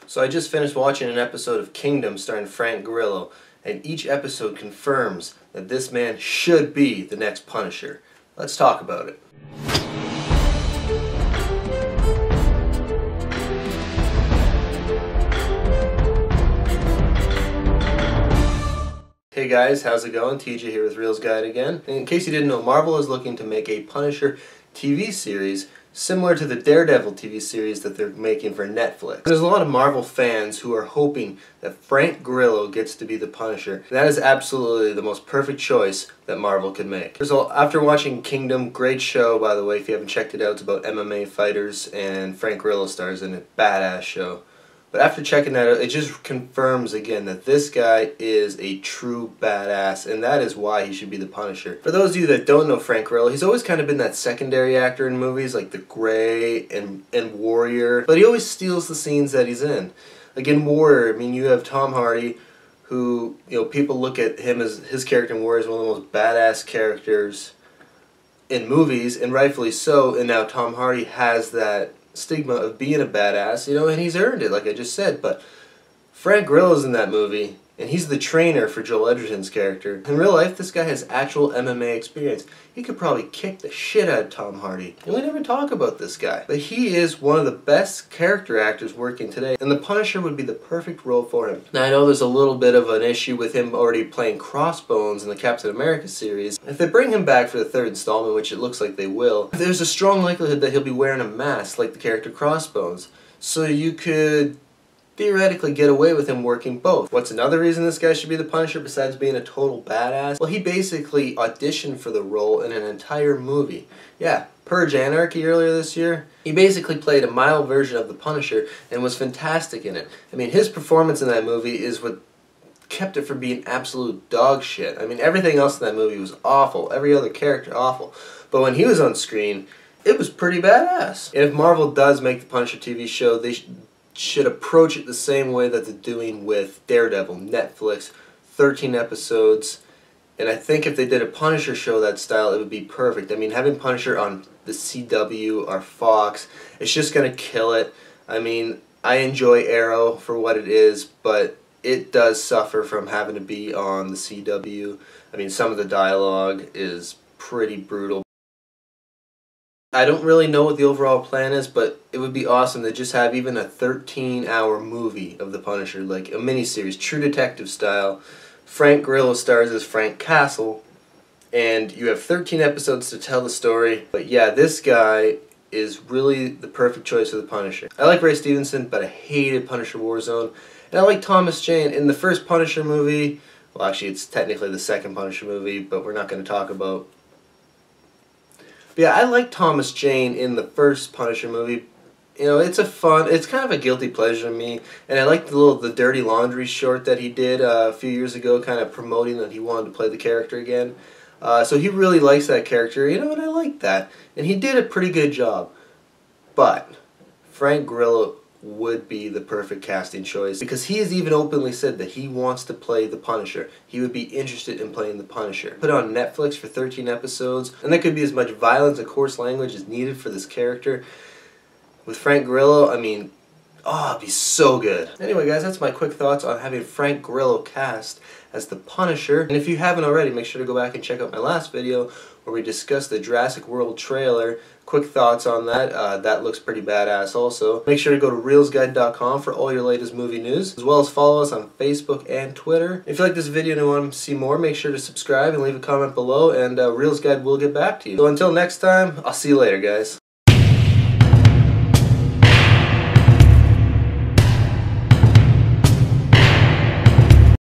So I just finished watching an episode of Kingdom starring Frank Grillo, and each episode confirms that this man should be the next Punisher. Let's talk about it. Hey guys, how's it going? TJ here with ReelsGuide again. And in case you didn't know, Marvel is looking to make a Punisher TV series similar to the Daredevil TV series that they're making for Netflix. There's a lot of Marvel fans who are hoping that Frank Grillo gets to be the Punisher. And that is absolutely the most perfect choice that Marvel could make. So after watching Kingdom, great show by the way, if you haven't checked it out, it's about MMA fighters and Frank Grillo stars in it. Badass show. But after checking that out, it just confirms again that this guy is a true badass, and that is why he should be the Punisher. For those of you that don't know Frank Grillo, he's always kind of been that secondary actor in movies like The Grey and Warrior, but he always steals the scenes that he's in. Like in Warrior, I mean, you have Tom Hardy, who, you know, people look at him as his character in Warrior as one of the most badass characters in movies, and rightfully so, and now Tom Hardy has that stigma of being a badass, you know, and he's earned it, like I just said. But Frank Grillo's in that movie, and he's the trainer for Joel Edgerton's character. In real life, this guy has actual MMA experience. He could probably kick the shit out of Tom Hardy, and we never talk about this guy. But he is one of the best character actors working today, and the Punisher would be the perfect role for him. Now I know there's a little bit of an issue with him already playing Crossbones in the Captain America series. If they bring him back for the third installment, which it looks like they will, there's a strong likelihood that he'll be wearing a mask like the character Crossbones. So you could theoretically get away with him working both. What's another reason this guy should be the Punisher besides being a total badass? Well, he basically auditioned for the role in an entire movie. Yeah, Purge Anarchy earlier this year. He basically played a mild version of the Punisher and was fantastic in it. I mean, his performance in that movie is what kept it from being absolute dog shit. I mean, everything else in that movie was awful. Every other character awful. But when he was on screen, it was pretty badass. And if Marvel does make the Punisher TV show, they should approach it the same way that they're doing with Daredevil, Netflix, 13 episodes, and I think if they did a Punisher show that style, it would be perfect. I mean, having Punisher on the CW or Fox, it's just going to kill it. I mean, I enjoy Arrow for what it is, but it does suffer from having to be on the CW. I mean, some of the dialogue is pretty brutal. I don't really know what the overall plan is, but it would be awesome to just have even a 13-hour movie of the Punisher, like a miniseries, True Detective style. Frank Grillo stars as Frank Castle, and you have 13 episodes to tell the story. But yeah, this guy is really the perfect choice for the Punisher. I like Ray Stevenson, but I hated Punisher Warzone. And I like Thomas Jane. In the first Punisher movie, well actually it's technically the second Punisher movie, but we're not going to talk about. But yeah, I like Thomas Jane in the first Punisher movie. You know, it's kind of a guilty pleasure to me. And I like the Dirty Laundry short that he did a few years ago, kind of promoting that he wanted to play the character again. So he really likes that character, you know, and I like that. And he did a pretty good job. But Frank Grillo would be the perfect casting choice, because he has even openly said that he wants to play the Punisher. He would be interested in playing the Punisher. Put on Netflix for 13 episodes, and there could be as much violence and coarse language as needed for this character. With Frank Grillo, I mean, oh, it'd be so good. Anyway guys, that's my quick thoughts on having Frank Grillo cast as the Punisher. And if you haven't already, make sure to go back and check out my last video where we discussed the Jurassic World trailer. Quick thoughts on that. That looks pretty badass also. Make sure to go to ReelsGuide.com for all your latest movie news, as well as follow us on Facebook and Twitter. If you like this video and you want to see more, make sure to subscribe and leave a comment below, and ReelsGuide will get back to you. So until next time, I'll see you later guys.